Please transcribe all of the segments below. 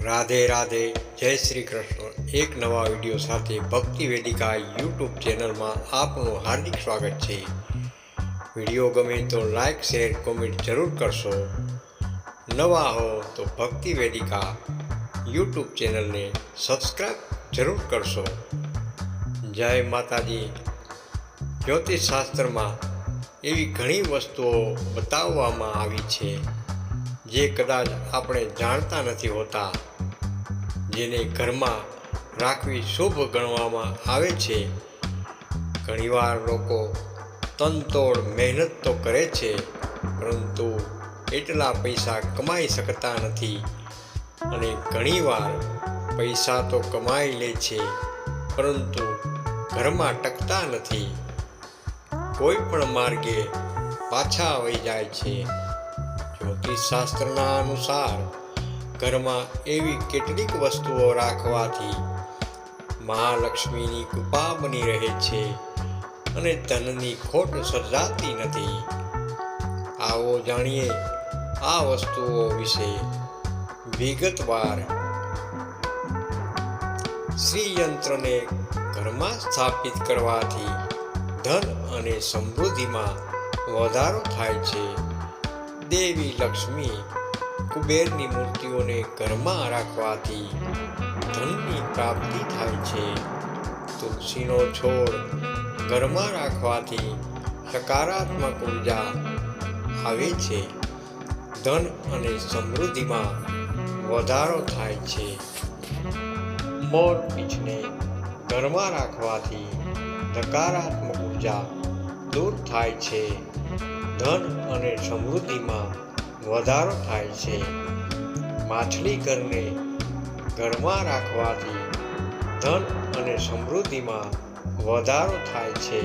રાધે રાધે, જય શ્રી કૃષ્ણ. એક નવા વિડીયો સાથે ભક્તિ વેદિકા યુટ્યુબ ચેનલમાં આપનું હાર્દિક સ્વાગત છે. વિડીયો ગમે તો લાઈક, શેર, કોમેન્ટ જરૂર કરશો. નવા હો તો ભક્તિ વેદિકા યુટ્યુબ ચેનલને સબસ્ક્રાઈબ જરૂર કરશો. જય માતાજી. જ્યોતિષ શાસ્ત્રમાં એવી ઘણી વસ્તુઓ બતાવવામાં આવી છે જે કદાચ આપણે જાણતા નથી હોતા, જેને ઘરમાં રાખવી શુભ ગણવામાં આવે છે. ઘણીવાર લોકો તનતોડ મહેનત તો કરે છે, પરંતુ એટલા પૈસા કમાઈ શકતા નથી. અને ઘણીવાર પૈસા તો કમાઈ લે છે, પરંતુ ઘરમાં ટકતા નથી. કોઈ પણ માર્ગે પાછા આવી જાય છે. જ્યોતિષ શાસ્ત્રના અનુસાર ઘરમાં એવી કેટલીક વસ્તુઓ રાખવાથી મહાલક્ષ્મીની કૃપા બની રહે છે અને ધનની ખોટ સર્જાતી નથી. આવો જાણીએ આ વસ્તુઓ વિશે વિગતવાર. શ્રીયંત્રને ઘરમાં સ્થાપિત કરવાથી ધન અને સમૃદ્ધિમાં વધારો થાય છે. દેવી લક્ષ્મી, કુબેરની મૂર્તિઓને ઘરમાં રાખવાથી ધનની પ્રાપ્તિ થાય છે. તુલસીનો છોડ ઘરમાં રાખવાથી સકારાત્મક ઉર્જા આવે છે. ધન અને સમૃદ્ધિમાં વધારો થાય છે. મોરપીંછને ઘરમાં રાખવાથી નકારાત્મક ઉર્જા દૂર થાય છે. ધન અને સમૃદ્ધિમાં વધારો થાય છે. માછલી ઘરને ઘરમાં રાખવાથી ધન અને સમૃદ્ધિમાં વધારો થાય છે.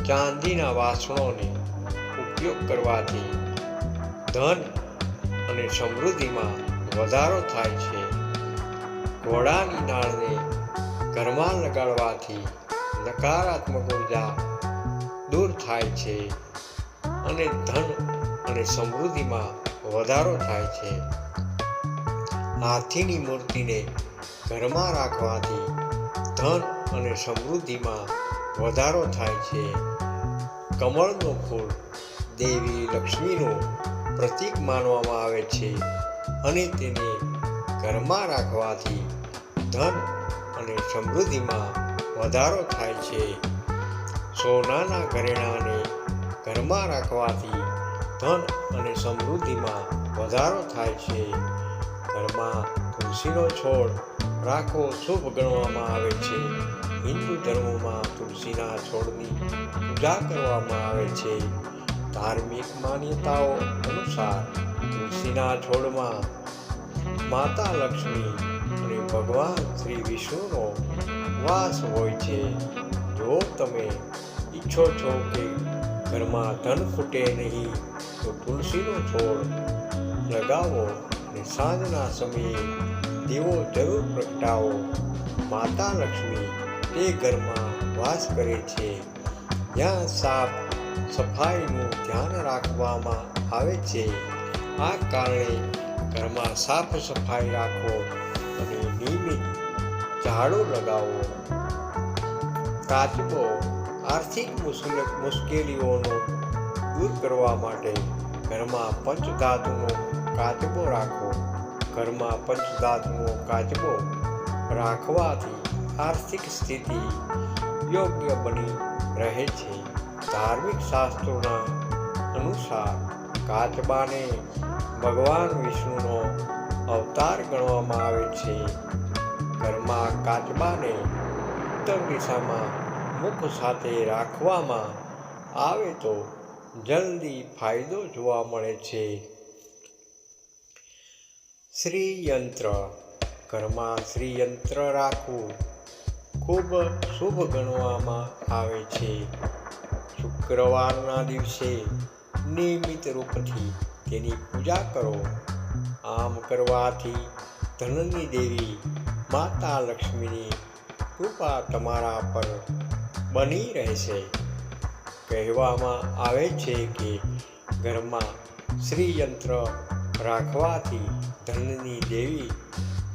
ચાંદીના વાસણોને ઉપયોગ કરવાથી ધન અને સમૃદ્ધિમાં વધારો થાય છે. ઘોડાની નાળને ઘરમાં લગાડવાથી નકારાત્મક ઉર્જા દૂર થાય છે અને ધન અને સમૃદ્ધિમાં વધારો થાય છે. હાથીની મૂર્તિને ઘરમાં રાખવાથી ધન અને સમૃદ્ધિમાં વધારો થાય છે. કમળનું ફૂલ દેવી લક્ષ્મીનું પ્રતીક માનવામાં આવે છે અને તેને ઘરમાં રાખવાથી ધન અને સમૃદ્ધિમાં વધારો થાય છે. સોનાના ઘરેણાંને ઘરમાં રાખવાથી ધન અને સમૃદ્ધિમાં વધારો થાય છે. ઘરમાં તુલસીનો છોડ રાખવો શુભ ગણવામાં આવે છે. હિન્દુ ધર્મમાં તુલસીના છોડની પૂજા કરવામાં આવે છે. ધાર્મિક માન્યતાઓ અનુસાર તુલસીના છોડમાં માતા લક્ષ્મી અને ભગવાન શ્રી વિષ્ણુનો વાસ હોય છે. જો તમે ઈચ્છો છો કે ઘરમાં ધન ખૂટે નહીં તો તુલસીનો છોડ લગાવો અને સાંજના સમયે દીવો જરૂર પ્રગટાવો. માતા લક્ષ્મી તે ઘરમાં વાસ કરે છે જ્યાં સાફ સફાઈનું ધ્યાન રાખવામાં આવે છે. આ કારણે ઘરમાં સાફ સફાઈ રાખો અને નિયમિત ઝાડુ લગાવો. કાચબો આર્થિક મુશ્કેલીઓનો દૂર કરવા માટે ઘરમાં પંચધાતુનો કાચબો રાખો. ઘરમાં પંચધાતુનો કાચબો રાખવાથી આર્થિક સ્થિતિ યોગ્ય બની રહે છે. ધાર્મિક શાસ્ત્રોના અનુસાર કાચબાને ભગવાન વિષ્ણુનો અવતાર ગણવામાં આવે છે. ઘરમાં કાચબાને ઉત્તર દિશામાં મુખ સાથે રાખવામાં આવે તો જલ્દી ફાયદો જોવા મળે છે. શ્રીયંત્ર ઘરમાં શ્રીયંત્ર રાખવું ખૂબ શુભ ગણવામાં આવે છે. શુક્રવારના દિવસે નિયમિત રૂપથી તેની પૂજા કરો. આમ કરવાથી ધનની દેવી માતા લક્ષ્મીની કૃપા તમારા પર બની રહેશે. કહેવામાં આવે છે કે ઘરમાં શ્રીયંત્ર રાખવાથી ધનની દેવી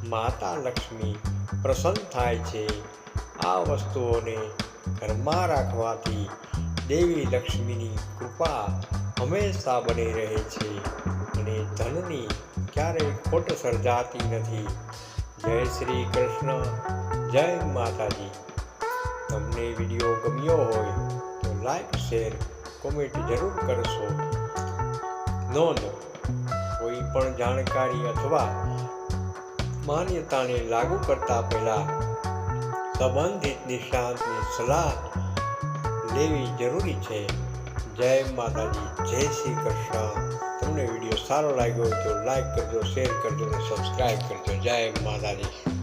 માતા લક્ષ્મી પ્રસન્ન થાય છે. આ વસ્તુઓને ઘરમાં રાખવાથી દેવી લક્ષ્મીની કૃપા હંમેશા બની રહે છે અને ધનની ક્યારેય ખોટ સર્જાતી નથી. જય શ્રી કૃષ્ણ. જય માતાજી. તમને વિડીયો ગમ્યો હોય તો લાઈક શેર કોમેન્ટ જરૂર કરશો. નોંધ: કોઈ પણ જાણકારી અથવા માન્યતાને લાગુ કરતા પહેલા સંબંધિત નિષ્ણાતની સલાહ લેવી જરૂરી છે. જય માતાજી. જય શ્રી કૃષ્ણ. તમને વિડીયો સારો લાગ્યો હોય તો લાઈક કરજો, શેર કરજો અને સબસ્ક્રાઈબ કરજો. જય માતાજી.